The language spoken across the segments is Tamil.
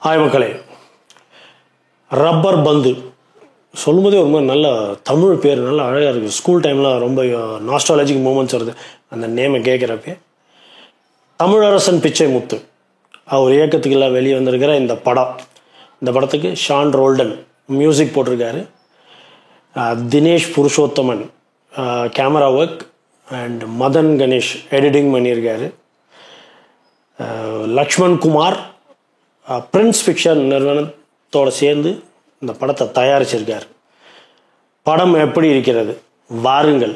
ஹாய் மக்களே, ரப்பர் பந்து சொல்லும்போதே ரொம்ப நல்ல தமிழ் பேர், நல்லா அழகாக இருக்குது. ஸ்கூல் டைமில் ரொம்ப நாஸ்டாலஜிக் மூமெண்ட்ஸ் வருது அந்த நேமை கேட்குறப்பே. தமிழரசன் பிச்சை முத்து அவர் இயக்கத்துக்கெல்லாம் வெளியே வந்திருக்கிற இந்த படத்துக்கு ஷான் ரோல்டன் மியூசிக் போட்டிருக்காரு. Dinesh Purushothaman camera work and Madhan Ganesh editing பண்ணியிருக்காரு. லக்ஷ்மண் குமார் பிரின்ஸ் பிக்சர் நிறுவனத்தோடு சேர்ந்து இந்த படத்தை தயாரிச்சிருக்கார். படம் எப்படி இருக்கிறது வாருங்கள்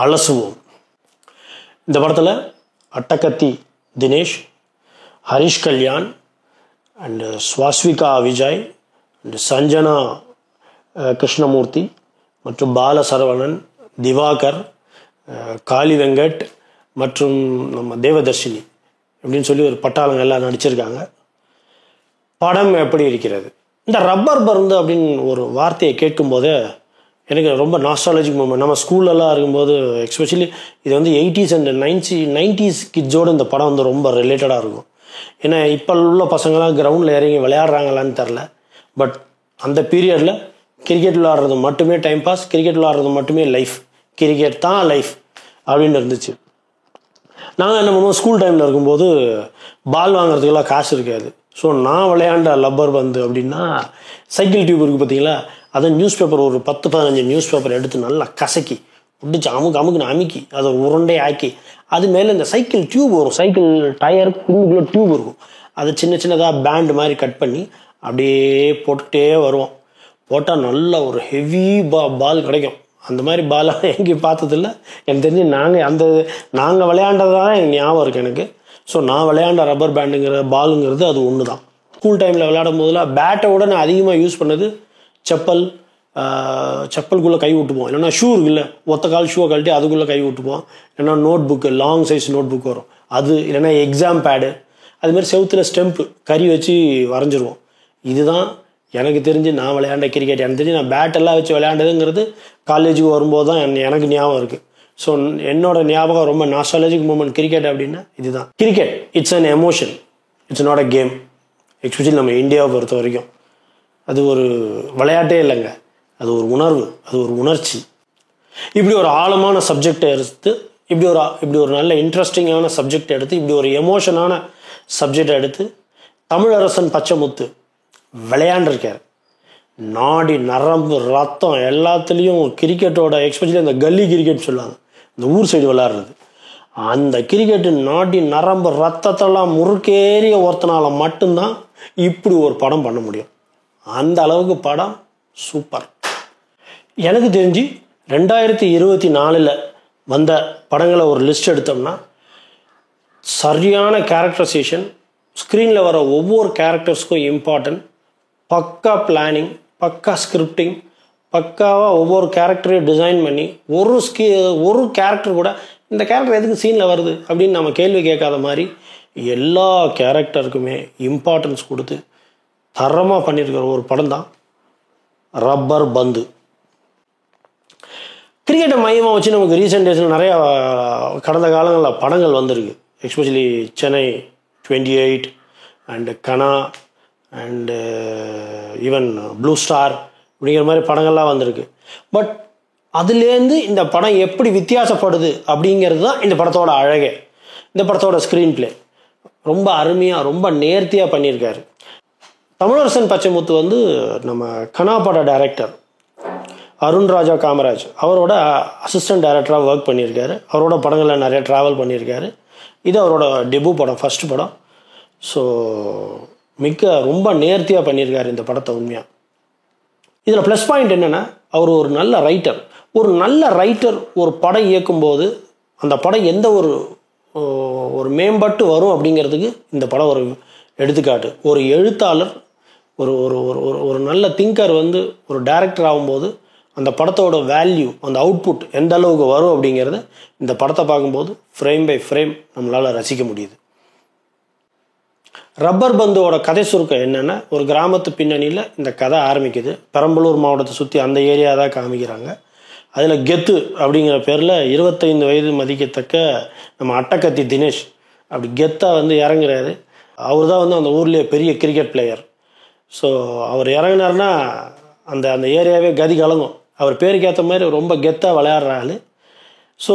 அலசுவோம். இந்த படத்தில் அட்டகத்தி தினேஷ், ஹரிஷ் கல்யாண் அண்டு ஸ்வாஸ்விகா விஜய் அண்டு சஞ்சனா கிருஷ்ணமூர்த்தி மற்றும் பாலசரவணன், திவாகர், காளி வெங்கட் மற்றும் நம்ம தேவதர்ஷினி அப்படின்னு சொல்லி ஒரு பட்டாளங்க எல்லாம் நடிச்சிருக்காங்க. படம் எப்படி இருக்கிறது? இந்த ரப்பர் பந்து அப்படின்னு ஒரு வார்த்தையை கேட்கும்போதே எனக்கு ரொம்ப நாஸ்டாலஜிக் மூமெண்ட். நம்ம ஸ்கூல்லலாம் இருக்கும்போது எஸ்பெஷலி இது வந்து 80s அண்ட் 90s கிட்ஸோடு இந்த படம் வந்து ரொம்ப ரிலேட்டடாக இருக்கும். ஏன்னா இப்போ உள்ள பசங்களாம் கிரவுண்டில் இறங்கி விளையாடுறாங்களான்னு தெரில, பட் அந்த பீரியடில் கிரிக்கெட் விளையாடுறது மட்டுமே டைம் பாஸ், கிரிக்கெட் விளையாடுறது மட்டுமே லைஃப், கிரிக்கெட் தான் லைஃப் அப்படின்னு இருந்துச்சு. நாங்கள் என்ன பண்ணுவோம், ஸ்கூல் டைமில் இருக்கும்போது பால் வாங்குறதுக்கெல்லாம் காசு இருக்காது. ஸோ நான் விளையாண்ட ரப்பர் பந்து அப்படின்னா சைக்கிள் டியூப் இருக்குது பார்த்தீங்களா, அதை நியூஸ் பேப்பர் ஒரு 10-15 நியூஸ் பேப்பர் எடுத்து நல்லா கசக்கி பிடிச்சி அமுக்குன்னு அமுக்கி அதை உருண்டை ஆக்கி அது மேலே இந்த சைக்கிள் டியூப் வரும், சைக்கிள் டயருக்கு உள்ளுக்குள்ளே டியூப் இருக்கும், அதை சின்னதாக பேண்ட் மாதிரி கட் பண்ணி அப்படியே போட்டுக்கிட்டே வருவோம். போட்டால் நல்ல ஒரு ஹெவி பால் கிடைக்கும். அந்த மாதிரி பாலாக எங்கேயும் பார்த்ததில்ல. எனக்கு தெரிஞ்சு நாங்கள் விளையாண்டது தான் எனக்கு ஞாபகம் இருக்குது எனக்கு. ஸோ நான் விளையாண்ட ரப்பர் பேண்டுங்கிற பாலுங்கிறது அது ஒன்று தான். ஸ்கூல் டைமில் விளையாடும் போதெல்லாம் பேட்டை விட நான் அதிகமாக யூஸ் பண்ணது செப்பலுக்குள்ளே கை விட்டுப்போம். இல்லைன்னா ஷூ இருக்குல்ல, ஒத்த கால் ஷூவை கழட்டி அதுக்குள்ளே கை விட்டுப்போம். இல்லைன்னா note book, long size note book வரும் அது, இல்லைன்னா எக்ஸாம் பேடு, அதுமாதிரி செவுத்தில் ஸ்டெம்ப்பு கறி வச்சு வரைஞ்சிருவோம். இதுதான் எனக்கு தெரிஞ்சு நான் விளையாண்ட கிரிக்கெட். எனக்கு தெரிஞ்சு நான் பேட்டெல்லாம் வச்சு விளையாண்டதுங்கிறது காலேஜுக்கு வரும்போது தான் எனக்கு ஞாபகம் இருக்குது. ஸோ என்னோட ஞாபகம் ரொம்ப நாஸ்டாலஜிக் மூமெண்ட் கிரிக்கெட் அப்படின்னா இதுதான். Cricket it's an emotion, it's not a game. Especially நம்ம இந்தியாவை பொறுத்த வரைக்கும் அது ஒரு விளையாட்டே இல்லைங்க, அது ஒரு உணர்வு, அது ஒரு உணர்ச்சி. இப்படி ஒரு ஆழமான சப்ஜெக்டை எடுத்து, இப்படி ஒரு நல்ல இன்ட்ரெஸ்டிங்கான சப்ஜெக்டை எடுத்து, இப்படி ஒரு எமோஷனான சப்ஜெக்டை எடுத்து தமிழரசன் பச்சைமுத்து விளையாண்டிருக்கார். நாடி நரம்பு ரத்தம் எல்லாத்துலேயும் கிரிக்கெட்டோட, எஸ்பெஷலி அந்த கல்லி கிரிக்கெட் சொல்லுவாங்க, இந்த ஊர் சைடு விளையாடுறது, அந்த கிரிக்கெட்டு நாடி நரம்பு ரத்தத்தெல்லாம் முறுக்கேறிய ஒருத்தனால மட்டும்தான் இப்படி ஒரு படம் பண்ண முடியும். அந்த அளவுக்கு படம் சூப்பர். எனக்கு தெரிஞ்சு 2024 வந்த படங்களை ஒரு லிஸ்ட் எடுத்தோம்னா சரியான கேரக்டரைசேஷன், ஸ்க்ரீனில் வர ஒவ்வொரு கேரக்டர்ஸ்க்கும் இம்பார்ட்டன்ட், பக்கா பிளானிங், பக்கா ஸ்கிரிப்டிங், பக்காவாக ஒவ்வொரு கேரக்டரையும் டிசைன் பண்ணி ஒரு கேரக்டர் கூட இந்த கேரக்டர் எதுக்கு சீனில் வருது அப்படின்னு நம்ம கேள்வி கேட்காத மாதிரி எல்லா கேரக்டருக்குமே இம்பார்ட்டன்ஸ் கொடுத்து தரமாக பண்ணியிருக்கிற ஒரு படம் தான் ரப்பர் பந்து. கிரிக்கெட்டை மையமாக வச்சு நமக்கு ரீசெண்ட் டேஸில் நிறையா கடந்த காலங்களில் படங்கள் வந்திருக்கு. Especially Chennai 28 and Kanaa and even blue star அப்படிங்கிற மாதிரி படங்கள்லாம் வந்திருக்கு. பட் அதுலேருந்து இந்த படம் எப்படி வித்தியாசப்படுது அப்படிங்கிறது தான் இந்த படத்தோட அழகே. இந்த படத்தோட ஸ்க்ரீன் பிளே ரொம்ப அருமையாக, ரொம்ப நேர்த்தியாக பண்ணியிருக்காரு. தமிழரசன் பச்சைமுத்து வந்து நம்ம கனா பட டைரக்டர் அருண்ராஜா காமராஜ் அவரோட அசிஸ்டன்ட் டைரக்டராக ஒர்க் பண்ணியிருக்காரு. அவரோட படங்களில் நிறைய ட்ராவல் பண்ணியிருக்காரு. இது அவரோட டெபு படம், ஃபர்ஸ்ட் படம். ஸோ ரொம்ப நேர்த்தியாக பண்ணியிருக்காரு இந்த படத்தை. உண்மையாக இதில் ப்ளஸ் பாயிண்ட் என்னென்னா, அவர் ஒரு நல்ல ரைட்டர் ஒரு படம் இயக்கும்போது அந்த படம் எந்த ஒரு மேம்பட்டு வரும் அப்படிங்கிறதுக்கு இந்த படம் ஒரு எடுத்துக்காட்டு. ஒரு எழுத்தாளர், ஒரு நல்ல திங்கர் வந்து ஒரு டைரக்டர் ஆகும்போது அந்த படத்தோட வேல்யூ, அந்த அவுட்புட் எந்த அளவுக்கு வரும் அப்படிங்கிறத இந்த படத்தை பார்க்கும்போது ஃப்ரேம் பை ஃப்ரேம் நம்மளால் ரசிக்க முடியுது. ரப்பர் பந்தோட கதை சுருக்கம் என்னென்னா, ஒரு கிராமத்து பின்னணியில் இந்த கதை ஆரம்பிக்குது. பெரம்பலூர் மாவட்டத்தை சுற்றி அந்த ஏரியா தான் காமிக்கிறாங்க. அதில் கெத்து அப்படிங்கிற பேரில் 25 வயது மதிக்கத்தக்க நம்ம அட்டகத்தி தினேஷ் அப்படி கெத்தாக வந்து இறங்குறாரு. அவர் தான் வந்து அந்த ஊர்லேயே பெரிய கிரிக்கெட் பிளேயர். ஸோ அவர் இறங்கினார்னா அந்த அந்த ஏரியாவே கதி கலங்கும். அவர் பேருக்கு ஏற்ற மாதிரி ரொம்ப கெத்தாக விளையாடுற ஆள். ஸோ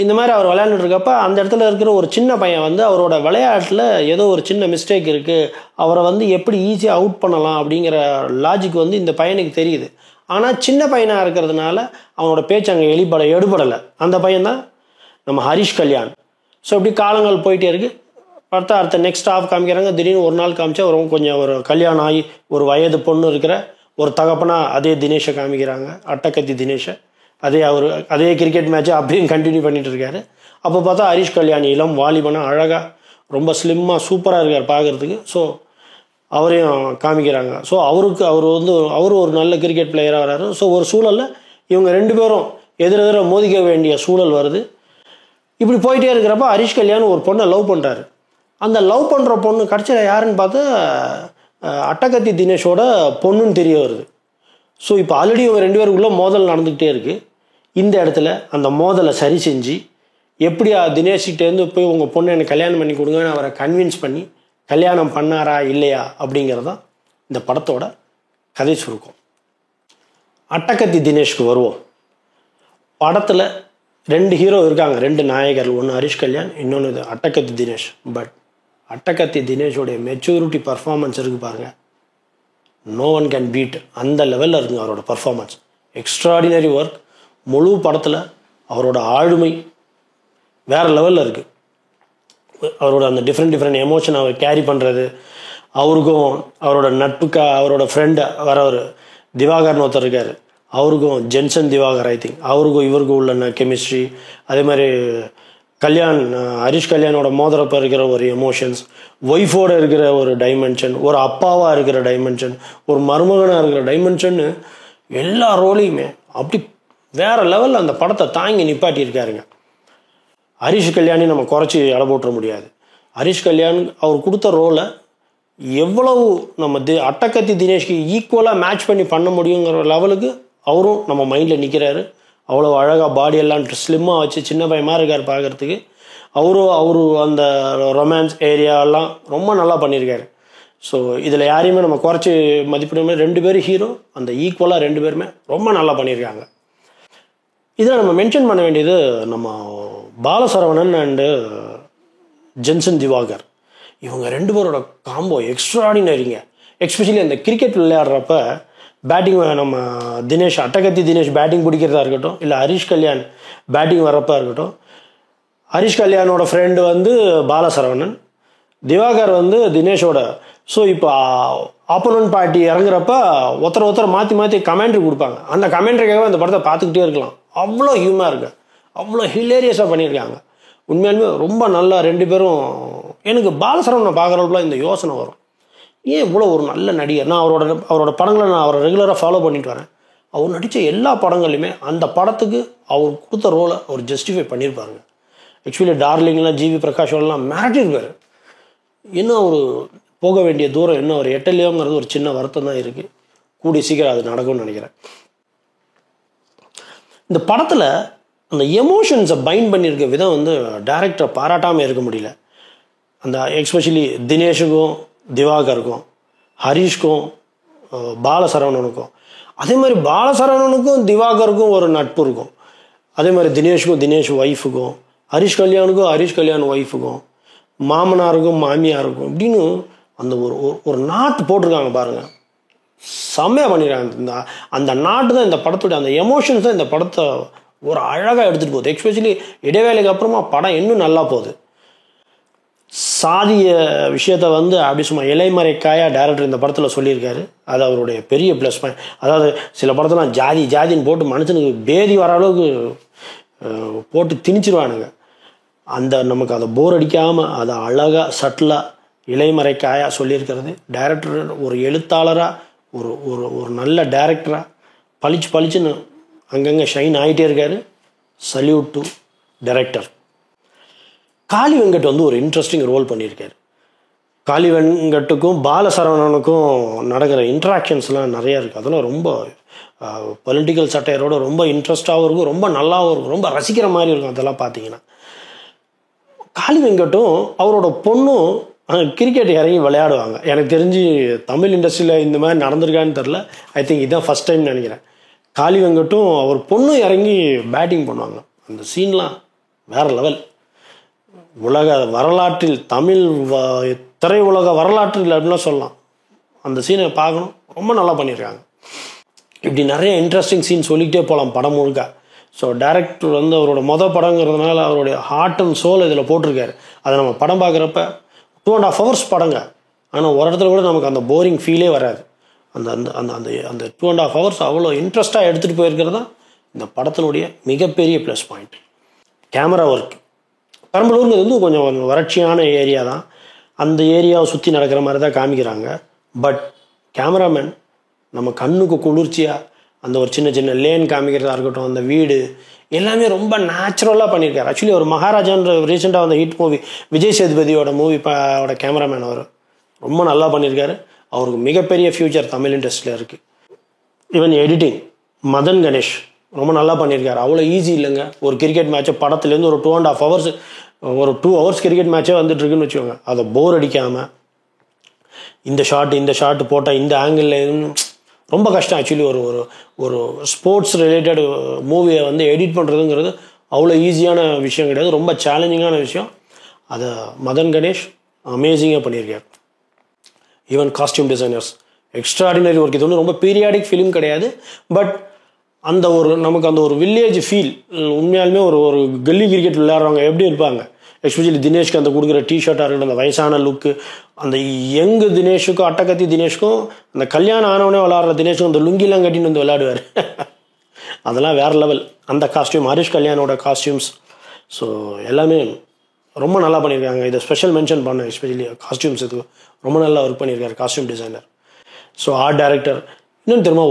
இந்த மாதிரி அவர் விளையாண்டுட்டு இருக்கப்ப அந்த இடத்துல இருக்கிற ஒரு சின்ன பையன் வந்து அவரோட விளையாட்டில் ஏதோ ஒரு சின்ன மிஸ்டேக் இருக்குது, அவரை வந்து எப்படி ஈஸியாக அவுட் பண்ணலாம் அப்படிங்கிற லாஜிக் வந்து இந்த பையனுக்கு தெரியுது. ஆனால் சின்ன பையனாக இருக்கிறதுனால அவனோட பேச்சு அங்கே எடுபடலை. அந்த பையன்தான் நம்ம ஹரிஷ் கல்யாண். ஸோ இப்படி காலங்கள் போயிட்டே இருக்குது. பார்த்தா அடுத்த நெக்ஸ்ட் ஆஃப் காமிக்கிறாங்க. திடீர்னு ஒரு நாள் காமிச்சா கொஞ்சம் ஒரு கல்யாணம் ஆகி ஒரு வயது பொண்ணு இருக்கிற ஒரு தகப்பனா அதே தினேஷை காமிக்கிறாங்க, அட்டக்கத்தி தினேஷை. அதே கிரிக்கெட் மேட்ச்சை அப்படியும் கண்டினியூ பண்ணிட்டு இருக்காரு. அப்போ பார்த்தா ஹரிஷ் கல்யாணி இளம் வாலிபனா அழகாக ரொம்ப ஸ்லிம்மாக சூப்பராக இருக்கார் பார்க்குறதுக்கு. ஸோ அவரையும் காமிக்கிறாங்க. ஸோ அவர் ஒரு நல்ல கிரிக்கெட் பிளேயராக வர்றாரு. ஸோ ஒரு சூழலில் இவங்க 2 பேரும் எதிரெதிர மோதிக்க வேண்டிய சூழல் வருது. இப்படி போயிட்டே இருக்கிறப்ப ஹரிஷ் கல்யாண் ஒரு பொண்ணை லவ் பண்ணுறாரு. அந்த லவ் பண்ணுற பொண்ணு கடைசியில் யாருன்னு பார்த்தா அட்டகத்தி தினேஷோட பொண்ணுன்னு தெரிய வருது. ஸோ இப்போ ஆல்ரெடி இவங்க 2 பேருக்குள்ளே மோதல் நடந்துக்கிட்டே இருக்குது. இந்த இடத்துல அந்த மோதலை சரி செஞ்சு எப்படி தினேஷ்கிட்டேருந்து போய் உங்கள் பொண்ணை எனக்கு கல்யாணம் பண்ணி கொடுங்கன்னு அவரை கன்வின்ஸ் பண்ணி கல்யாணம் பண்ணாரா இல்லையா அப்படிங்கிறதான் இந்த படத்தோட கதை சுருக்கம். அட்டகத்தி தினேஷ்க்கு வருவோம். படத்தில் 2 ஹீரோ இருக்காங்க, 2 நாயகர்கள். ஒன்று ஹரிஷ் கல்யாண், இன்னொன்று அட்டகத்தி தினேஷ். பட் அட்டகத்தி தினேஷோடைய மெச்சூரிட்டி பர்ஃபார்மன்ஸ் இருக்குது பாருங்கள், நோ ஒன் கேன் பீட். அந்த லெவலில் இருக்குங்க அவரோட பர்ஃபார்மன்ஸ். Extraordinary work. முழு படத்தில் அவரோட ஆளுமை வேறு லெவலில் இருக்குது. அவரோட அந்த டிஃப்ரெண்ட் எமோஷன் அவர் கேரி பண்ணுறது, அவருக்கும் அவரோட அவரோட ஃப்ரெண்டு ஒரு திவாகர்னு ஒருத்தர் இருக்கார், அவருக்கும் ஜென்சன் திவாகர் ஐ திங்க், அவருக்கும் இவருக்கும் உள்ள கெமிஸ்ட்ரி. அதே மாதிரி ஹரிஷ் கல்யாணோட மோதிரப்ப இருக்கிற ஒரு எமோஷன்ஸ், ஒய்ஃபோட இருக்கிற ஒரு டைமென்ஷன், ஒரு அப்பாவாக இருக்கிற டைமென்ஷன், ஒரு மருமகனாக இருக்கிற டைமென்ஷன்னு எல்லா ரோலையுமே அப்படி வேறு லெவலில் அந்த படத்தை தாங்கி நிப்பாட்டியிருக்காருங்க. ஹரிஷ் கல்யாணி நம்ம குறைச்சி எடை போட்டுற முடியாது. ஹரிஷ் கல்யாண் அவர் கொடுத்த ரோலை எவ்வளவு நம்ம அட்டகத்தி தினேஷ்க்கு ஈக்குவலாக மேட்ச் பண்ண முடியுங்கிற லெவலுக்கு அவரும் நம்ம மைண்டில் நிற்கிறாரு. அவ்வளோ அழகாக பாடியெல்லாம் ஸ்லிம்மாக வச்சு சின்ன பையமாக இருக்கார் பார்க்குறதுக்கு. அவரு அந்த ரொமான்ஸ் ஏரியாவெல்லாம் ரொம்ப நல்லா பண்ணியிருக்காரு. ஸோ இதில் யாரையுமே நம்ம குறைச்சி மதிப்பிடுமே. 2 பேரும் ஹீரோ, அந்த ஈக்குவலாக 2 பேருமே ரொம்ப நல்லா பண்ணியிருக்காங்க. இதில் நம்ம மென்ஷன் பண்ண வேண்டியது நம்ம பாலசரவணன் அண்டு ஜென்சன் திவாகர். இவங்க 2 பேரோட காம்போ எக்ஸ்ட்ராடினரிங்க. எஸ்பெஷலி அந்த கிரிக்கெட் விளையாடுறப்ப பேட்டிங் நம்ம அட்டகத்தி தினேஷ் பேட்டிங் பிடிக்கிறதா இருக்கட்டும், இல்லை ஹரிஷ் கல்யாண் பேட்டிங் வர்றப்பா இருக்கட்டும், ஹரிஷ் கல்யாணோட ஃப்ரெண்டு வந்து பாலசரவணன், திவாகர் வந்து தினேஷோட. ஸோ இப்போ ஆப்போனன்ட் பார்ட்டி இறங்குறப்ப ஒருத்தர் மாற்றி கமெண்ட்ரி கொடுப்பாங்க. அந்த கமெண்ட்ரிக்காகவே அந்த படத்தை பார்த்துக்கிட்டே இருக்கலாம். அவ்வளோ ஹியூமாக இருக்கு, அவ்வளோ ஹிலேரியஸாக பண்ணியிருக்காங்க. உண்மையாலுமே ரொம்ப நல்லா 2 பேரும். எனக்கு பாலசரவணனை பார்க்குறப்பல இந்த யோசனை வரும், ஏன் இவ்வளோ ஒரு நல்ல நடிகர். நான் அவரோட படங்களை நான் அவரை ரெகுலராக ஃபாலோ பண்ணிட்டு வரேன். அவர் நடித்த எல்லா படங்களையுமே அந்த படத்துக்கு அவர் கொடுத்த ரோலை அவர் ஜஸ்டிஃபை பண்ணியிருப்பாருங்க. ஆக்சுவலி டார்லிங்லாம் ஜிவி பிரகாஷ்லாம் மிரட்டியிருப்பார். இன்னும் அவர் போக வேண்டிய தூரம் இன்னும் அவர் எட்டலையோங்கிறது ஒரு சின்ன வருத்தம் தான் இருக்குது. கூடி சீக்கிரம் அது நடக்கும்னு நினைக்கிறேன். இந்த படத்தில் அந்த எமோஷன்ஸை பைண்ட் பண்ணியிருக்க விதம் வந்து டைரக்டரை பாராட்டாமல் இருக்க முடியல. அந்த எஸ்பெஷலி தினேஷுக்கும் திவாகருக்கும், ஹரிஷ்க்கும் பாலசரவணனுக்கும், அதே மாதிரி பாலசரவணனுக்கும் திவாகருக்கும் ஒரு நட்பு இருக்கும். அதே மாதிரி தினேஷ் ஒய்ஃபுக்கும், ஹரிஷ் கல்யாணுக்கும் ஹரிஷ் கல்யாண் ஒய்ஃபுக்கும், மாமனாருக்கும் மாமியாருக்கும் இப்படின்னு அந்த ஒரு நாட்டு போட்டிருக்காங்க பாருங்கள். செம்மையாக பண்ணிடுறாங்க. அந்த நாட்டு தான் இந்த படத்துடைய அந்த எமோஷன்ஸ் தான் இந்த படத்தை ஒரு அழகாக எடுத்துகிட்டு போகுது. எஸ்பெஷலி இடைவேளைக்கு அப்புறமா படம் இன்னும் நல்லா போகுது. சாதிய விஷயத்தை வந்து அப்படி சும்மா இலைமறைக்காயாக டைரக்டர் இந்த படத்தில் சொல்லியிருக்காரு. அது அவருடைய பெரிய ப்ளஸ் பாயிண்ட். அதாவது சில படத்தெல்லாம் ஜாதின்னு போட்டு மனுஷனுக்கு பேதி வர அளவுக்கு போட்டு திணிச்சிருவானுங்க. நமக்கு அதை போர் அடிக்காமல் அதை அழகாக சட்டிலாக இலைமறைக்காயாக சொல்லியிருக்கிறது. டைரக்டர் ஒரு எழுத்தாளராக ஒரு நல்ல டைரக்டராக பளிச்சுன்னு அங்கங்கே ஷைன் ஆகிட்டே இருக்காரு. Salute to director. Kaali Venkat வந்து ஒரு இன்ட்ரெஸ்டிங் ரோல் பண்ணியிருக்காரு. காளி வெங்கட்டுக்கும் பாலசரவணனுக்கும் நடக்கிற இன்ட்ராக்ஷன்ஸ்லாம் நிறையா இருக்குது. அதெல்லாம் ரொம்ப பொலிட்டிக்கல் சட்டையரோட ரொம்ப இன்ட்ரெஸ்டாகவும் இருக்கும், ரொம்ப நல்லாவும் இருக்கும், ரொம்ப ரசிக்கிற மாதிரி இருக்கும். அதெல்லாம் பார்த்தீங்கன்னா காளி வெங்கட்டும் அவரோட பொண்ணும் கிரிக்கெட் இறங்கி விளையாடுவாங்க. எனக்கு தெரிஞ்சு தமிழ் இண்டஸ்ட்ரியில் இந்த மாதிரி நடந்திருக்கான்னு தெரில. ஐ திங்க் இதுதான் ஃபஸ்ட் டைம் நினைக்கிறேன். காளி வெங்கட்டும் அவர் பொண்ணு இறங்கி பேட்டிங் பண்ணுவாங்க. அந்த சீன்லாம் வேறு லெவல். உலக வரலாற்றில் தமிழ் திரையுலக வரலாற்றில் அப்படின்லாம் சொல்லலாம். அந்த சீனை பார்க்கணும். ரொம்ப நல்லா பண்ணியிருக்காங்க. இப்படி நிறைய இன்ட்ரெஸ்டிங் சீன் சொல்லிக்கிட்டே போகலாம் படம் முழுக்க. ஸோ டைரக்டர் வந்து அவரோட படங்கிறதுனால அவருடைய ஹார்ட் அண்ட் சோல் இதில் போட்டிருக்காரு. அதை நம்ம படம் பார்க்குறப்ப 2.5 hours படங்க. ஆனால் ஒரு இடத்துல கூட நமக்கு அந்த போரிங் ஃபீலே வராது. அந்த அந்த அந்த அந்த அந்த 2.5 hours அவ்வளோ இன்ட்ரெஸ்ட்டாக எடுத்துகிட்டு போயிருக்கிறது தான் இந்த படத்தினுடைய மிகப்பெரிய ப்ளஸ் பாயிண்ட். Camera work. பெரம்பலூருங்கிறது வந்து கொஞ்சம் வறட்சியான ஏரியா தான். அந்த ஏரியாவை சுற்றி நடக்கிற மாதிரி தான் காமிக்கிறாங்க. பட் கேமராமேன் நம்ம கண்ணுக்கு குளிர்ச்சியாக அந்த ஒரு சின்ன சின்ன லேன் காமிக்கிறதா இருக்கட்டும், அந்த வீடு எல்லாமே ரொம்ப நேச்சுரலாக பண்ணியிருக்காரு. ஆக்சுவலி ஒரு மகாராஜான்ற ரீசெண்டாக வந்த ஹிட் மூவி விஜய் சேதுபதியோட மூவியோட கேமராமேன் அவர் ரொம்ப நல்லா பண்ணியிருக்காரு. அவருக்கு மிகப்பெரிய ஃப்யூச்சர் தமிழ் இண்டஸ்ட்ரியில் இருக்குது. ஈவன் எடிட்டிங் மதன் கணேஷ் ரொம்ப நல்லா பண்ணியிருக்காரு. அவ்வளோ ஈஸி இல்லைங்க. ஒரு கிரிக்கெட் மேட்சை படத்துலேருந்து ஒரு 2.5 hours ஒரு 2 hours கிரிக்கெட் மேட்சே வந்துட்டுருக்குன்னு வச்சுக்கோங்க. அதை போர் அடிக்காமல் இந்த ஷாட்டு போட்டால் இந்த ஆங்கிளில் ரொம்ப கஷ்டம். ஆக்சுவலி ஒரு ஒரு ஒரு ஸ்போர்ட்ஸ் ரிலேட்டட் மூவியை வந்து எடிட் பண்ணுறதுங்கிறது அவ்வளோ ஈஸியான விஷயம் கிடையாது. ரொம்ப சேலஞ்சிங்கான விஷயம். அதை மதன் கணேஷ் அமேசிங்காக பண்ணியிருக்கார். Even costume designers extraordinary work. இது வந்து ரொம்ப பீரியாடிக் ஃபிலிம் கிடையாது. பட் அந்த ஒரு நமக்கு அந்த ஒரு வில்லேஜ் ஃபீல். உண்மையாலுமே ஒரு ஒரு கல்லி கிரிக்கெட் விளையாடுறவங்க எப்படி இருப்பாங்க, எஸ்பெஷலி தினேஷ்க்கு அந்த கொடுக்குற டிஷர்ட்டாக இருக்கட்டும், அந்த வயசான லுக்கு, அந்த யங்கு தினேஷுக்கும் அட்டகத்தி தினேஷ்க்கும் அந்த கல்யாணம் ஆனவனே விளையாடுற தினேஷுக்கும் அந்த லுங்கிலாம் கட்டின்னு வந்து விளையாடுவார். அதெல்லாம் வேறு லெவல். அந்த காஸ்டியூம் ஹரிஷ் கல்யாணோட காஸ்டியூம்ஸ். ஸோ எல்லாமே ரொம்ப நல்லா பண்ணியிருக்காங்க. இதை ஸ்பெஷல் மென்ஷன் பண்ணேன். எஸ்பெஷலி காஸ்டியூம்ஸ் இது ரொம்ப நல்லா ஒர்க் பண்ணியிருக்காரு costume designer. So art director. இன்னும் தெரியுமா,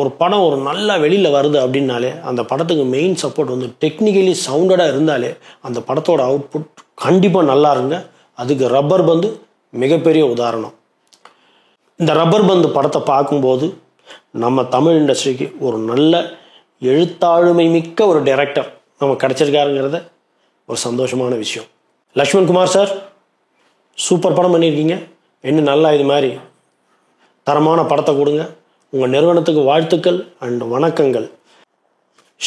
ஒரு படம் ஒரு நல்லா வெளியில் வருது அப்படின்னாலே அந்த படத்துக்கு மெயின் சப்போர்ட் வந்து டெக்னிக்கலி சவுண்டடாக இருந்தாலே அந்த படத்தோட அவுட்புட் கண்டிப்பாக நல்லா இருங்க. அதுக்கு ரப்பர் பந்து மிகப்பெரிய உதாரணம். இந்த ரப்பர் பந்து படத்தை பார்க்கும்போது நம்ம தமிழ் இண்டஸ்ட்ரிக்கு ஒரு நல்ல எழுத்தாளுமை மிக்க ஒரு டைரக்டர் நம்ம கிடச்சிருக்காருங்கிறத ஒரு சந்தோஷமான விஷயம். லக்ஷ்மண் குமார் சார், சூப்பர் படம் பண்ணியிருக்கீங்க. இன்னும் நல்லா இது மாதிரி தரமான படத்தை கொடுங்க. உங்கள் நிறுவனத்துக்கு வாழ்த்துக்கள் அண்ட் வணக்கங்கள்.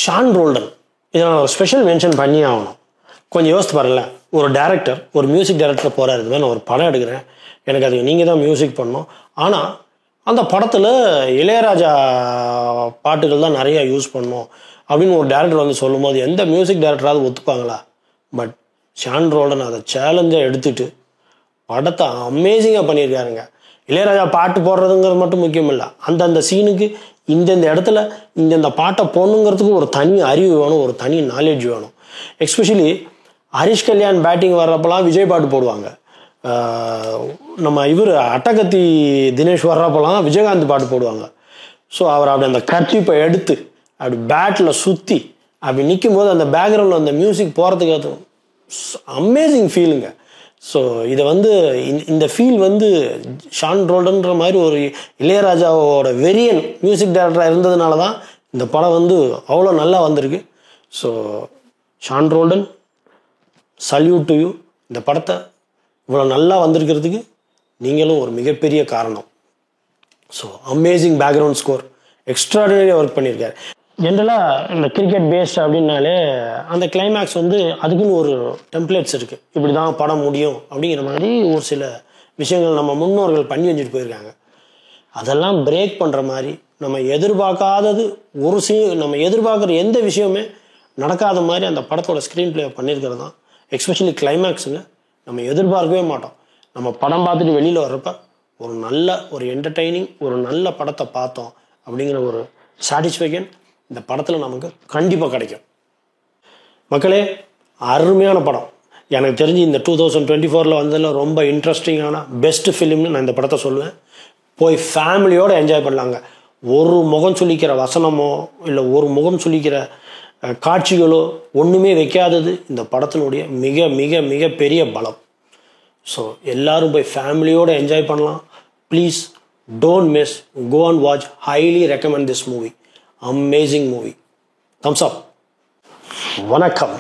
ஷான் ரோல்டன், இதை நான் ஒரு ஸ்பெஷல் மென்ஷன் பண்ணி ஆகணும். கொஞ்சம் யோசித்து பாருங்களேன். ஒரு டேரக்டர், ஒரு மியூசிக் டைரக்டர் போகிறாரு, இது நான் ஒரு படம் எடுக்கிறேன், எனக்கு அதுக்கு நீங்கள் தான் மியூசிக் பண்ணணும். ஆனால் அந்த படத்தில் இளையராஜா பாட்டுகள் தான் நிறையா யூஸ் பண்ணணும் அப்படின்னு ஒரு டேரக்டர் வந்து சொல்லும் போது எந்த மியூசிக் டைரக்டராவது ஒத்துப்பாங்களா? பட் ஷான் ரோல்டன் அதை சேலஞ்சாக எடுத்துகிட்டு படத்தை அமேசிங்காக பண்ணியிருக்காருங்க. இளையராஜா பாட்டு போடுறதுங்கிறது மட்டும் முக்கியம் இல்லை, அந்தந்த சீனுக்கு இந்தந்த இடத்துல இந்தந்த பாட்டை போடணுங்கிறதுக்கு ஒரு தனி அறிவு வேணும், ஒரு தனி நாலேஜ் வேணும். எஸ்பெஷலி ஹரிஷ் கல்யாண் பேட்டிங் வர்றப்பெல்லாம் விஜய் பாட்டு போடுவாங்க. நம்ம இவர் அட்டகத்தி தினேஷ் வர்றப்பெல்லாம் விஜயகாந்த் பாட்டு போடுவாங்க. ஸோ அவர் அப்படி அந்த கர்ச்சீப்பை எடுத்து அப்படி பேட்டில் சுற்றி அப்படி நிற்கும் போது அந்த பேக்ரவுண்டில் அந்த மியூசிக் போகிறதுக்கு அது அமேசிங் ஃபீலுங்க. ஸோ இதை வந்து இந்த ஃபீல் வந்து ஷான் ரோல்டன்ற மாதிரி ஒரு இளையராஜாவோட வெரியன் மியூசிக் டைரக்டராக இருந்ததுனால தான் இந்த படம் வந்து அவ்வளோ நல்லா வந்திருக்கு. So Sean Roldan, salute to you. இந்த படத்தை இவ்வளோ நல்லா வந்திருக்கிறதுக்கு நீங்களும் ஒரு மிகப்பெரிய காரணம். ஸோ அமேசிங் பேக்ரவுண்ட் ஸ்கோர், எக்ஸ்ட்ராடினரியாக ஒர்க் பண்ணியிருக்காரு. ஜென்ரலாக இந்த கிரிக்கெட் பேஸ்ட் அப்படின்னாலே அந்த கிளைமேக்ஸ் வந்து அதுக்குன்னு ஒரு டெம்ப்ளேட்ஸ் இருக்குது. இப்படி தான் படம் முடியும் அப்படிங்கிற மாதிரி ஒரு சில விஷயங்கள் நம்ம முன்னோர்கள் பண்ணி வச்சுட்டு போயிருக்காங்க. அதெல்லாம் பிரேக் பண்ணுற மாதிரி நம்ம எதிர்பார்க்காதது நம்ம எதிர்பார்க்குற எந்த விஷயமே நடக்காத மாதிரி அந்த படத்தோட ஸ்க்ரீன் பிளே பண்ணியிருக்கிறது தான். எஸ்பெஷலி கிளைமேக்ஸுங்க நம்ம எதிர்பார்க்கவே மாட்டோம். நம்ம படம் பார்த்துட்டு வெளியில் வர்றப்ப ஒரு என்டர்டெய்னிங் ஒரு நல்ல படத்தை பார்த்தோம் அப்படிங்கிற ஒரு சாட்டிஸ்ஃபேக்ஷன் இந்த படத்தில் நமக்கு கண்டிப்பாக கிடைக்கும். மக்களே, அருமையான படம். எனக்கு தெரிஞ்சு இந்த 2024 வந்ததில் ரொம்ப இன்ட்ரெஸ்டிங்கான பெஸ்ட் ஃபிலிம்னு நான் இந்த படத்தை சொல்லுவேன். போய் ஃபேமிலியோடு என்ஜாய் பண்ணலாங்க. ஒரு முகம் சொல்லிக்கிற வசனமோ இல்லை ஒரு முகம் சொல்லிக்கிற காட்சிகளோ ஒன்றுமே வைக்காதது இந்த படத்தினுடைய மிக மிக மிக பெரிய பலம். ஸோ எல்லோரும் போய் ஃபேமிலியோடு என்ஜாய் பண்ணலாம். Please don't miss, go and watch. Highly recommend this movie. Amazing movie. Thumbs up. Vanakkam.